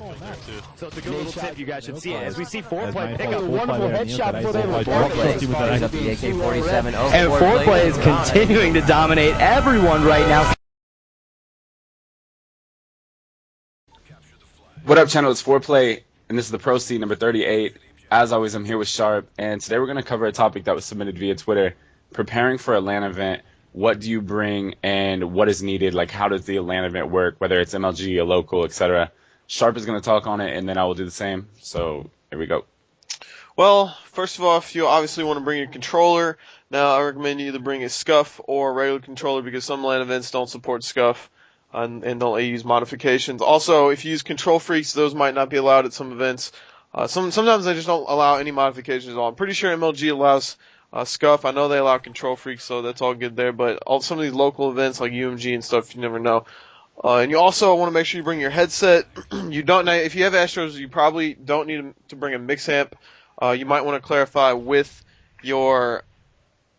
So it's a good little tip you guys should see. As we see FoRePLayy pick up a wonderful headshot for them with FoRePLayy. Up the AK-47. Oh, And FoRePLayy is continuing to dominate everyone right now. What up, channel? It's FoRePLayy, and this is the Pro Seed number 38. As always, I'm here with Sharp, and today we're going to cover a topic that was submitted via Twitter. Preparing for a LAN event, what do you bring and what is needed? Like, how does the LAN event work, whether it's MLG, a local, etc.? Sharp is going to talk on it, and then I will do the same. So, here we go. Well, first of all, you obviously want to bring your controller. Now, I recommend you either bring a SCUF or a regular controller because some LAN events don't support SCUF. And don't let you use modifications. Also, if you use control freaks, those might not be allowed at some events. Sometimes they just don't allow any modifications at all. I'm pretty sure MLG allows SCUF. I know they allow control freaks, so that's all good there. But some of these local events like UMG and stuff, you never know. And you also want to make sure you bring your headset. If you have Astros, you probably don't need to bring a mix amp. You might want to clarify with your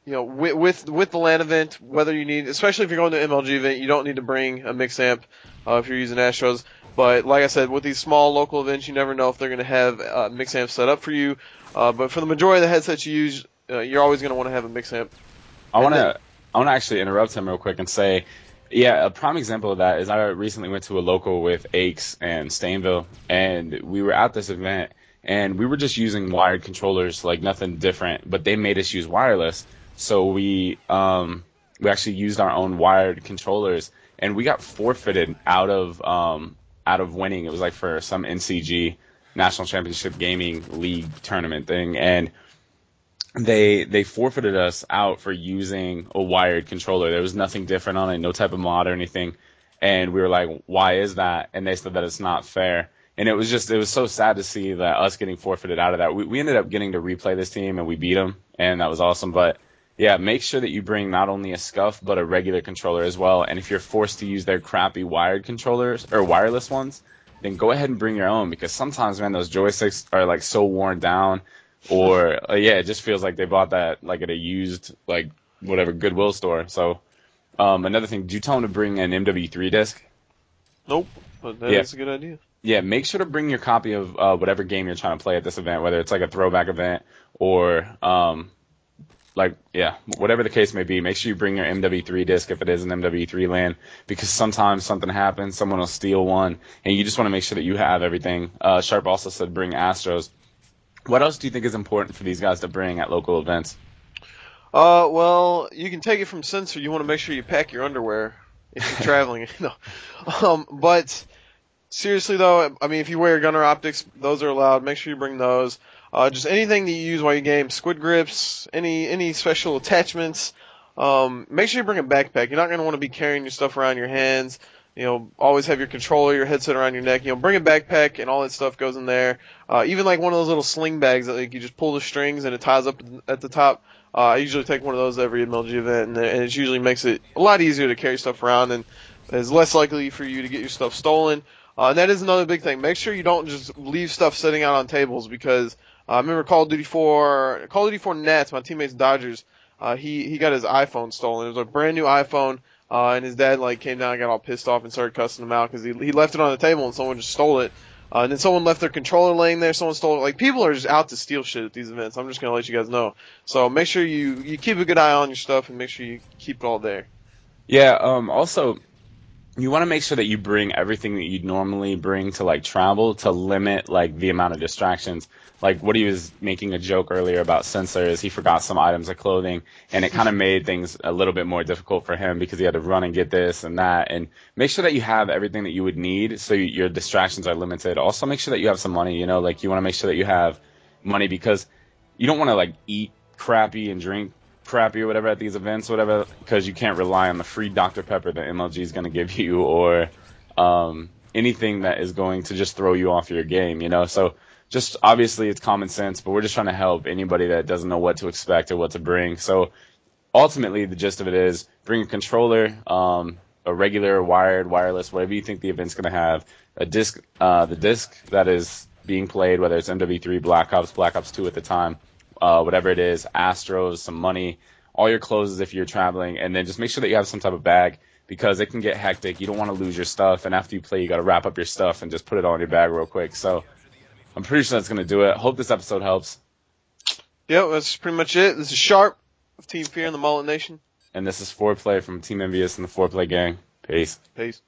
with the LAN event, whether you need, especially if you're going to an MLG event, you don't need to bring a mix amp if you're using Astros. But like I said, with these small local events, you never know if they're going to have mix amps set up for you. But for the majority of the headsets you use, you're always going to want to have a mix amp. I want to actually interrupt him real quick and say, yeah, a prime example of that is I recently went to a local with Aches and Stainville, and we were at this event, and we were just using wired controllers, like nothing different, but they made us use wireless. So we actually used our own wired controllers, and we got forfeited out of winning. It was like for some NCG National Championship Gaming League tournament thing, and they forfeited us out for using a wired controller. There was nothing different on it, no type of mod or anything, and we were like, why is that? And they said that it's not fair. And it was so sad to see that us getting forfeited out of that. We ended up getting to replay this team, and we beat them, and that was awesome. But yeah, make sure that you bring not only a SCUF, but a regular controller as well. And if you're forced to use their crappy wired controllers or wireless ones, then go ahead and bring your own, because sometimes, man, those joysticks are like so worn down, or yeah, it just feels like they bought that like at a used, like, whatever, Goodwill store. So another thing, do you tell them to bring an MW3 disc? Nope, but that's a good idea. Yeah, make sure to bring your copy of whatever game you're trying to play at this event, whether it's like a throwback event or whatever the case may be. Make sure you bring your MW3 disc if it is an MW3 LAN, because sometimes something happens, someone will steal one, and you just want to make sure that you have everything. Sharp also said bring Astros. What else do you think is important for these guys to bring at local events? Well, you can take it from Sensor. You want to make sure you pack your underwear if you're traveling. No, but seriously though, I mean, if you wear gunner optics, those are allowed. Make sure you bring those. Just anything that you use while you game, squid grips, any special attachments. Make sure you bring a backpack. You're not going to want to be carrying your stuff around your hands. Always have your controller, your headset around your neck. Bring a backpack, and all that stuff goes in there. Even like one of those little sling bags that like you just pull the strings and it ties up at the top. I usually take one of those every MLG event, and it usually makes it a lot easier to carry stuff around, and is less likely for you to get your stuff stolen. And that is another big thing. Make sure you don't just leave stuff sitting out on tables, because I remember Call of Duty 4 Nats, my teammate's Dodgers, he got his iPhone stolen. It was a brand new iPhone, and his dad came down and got all pissed off and started cussing him out because he left it on the table and someone just stole it. And then someone left their controller laying there, someone stole it. Like, people are just out to steal shit at these events. I'm just going to let you guys know. So make sure you keep a good eye on your stuff and make sure you keep it all there. Yeah, also, you want to make sure that you bring everything that you'd normally bring to like travel to limit like the amount of distractions. Like what he was making a joke earlier about sensors, he forgot some items of clothing, and it kind of made things a little bit more difficult for him because he had to run and get this and that. And make sure that you have everything that you would need so your distractions are limited. Also make sure that you have some money, like you want to make sure that you have money, because you don't want to like eat crappy and drink crappy or whatever at these events, whatever, because you can't rely on the free Dr. Pepper that MLG is going to give you, or anything that is going to just throw you off your game, So just obviously it's common sense, but we're just trying to help anybody that doesn't know what to expect or what to bring. So ultimately the gist of it is bring a controller, a regular wired, wireless, whatever you think the event's going to have, a disc, the disc that is being played, whether it's MW3, Black Ops 2 at the time, whatever it is, Astros, some money, all your clothes if you're traveling, and then just make sure that you have some type of bag, because it can get hectic. You don't want to lose your stuff, and after you play, you got to wrap up your stuff and just put it all in your bag real quick. So I'm pretty sure that's going to do it. Hope this episode helps. Yeah, that's pretty much it. This is Sharp of Team Fear and the Mullet Nation. And this is FoRePLayy from Team Envious and the FoRePLayy gang. Peace. Peace.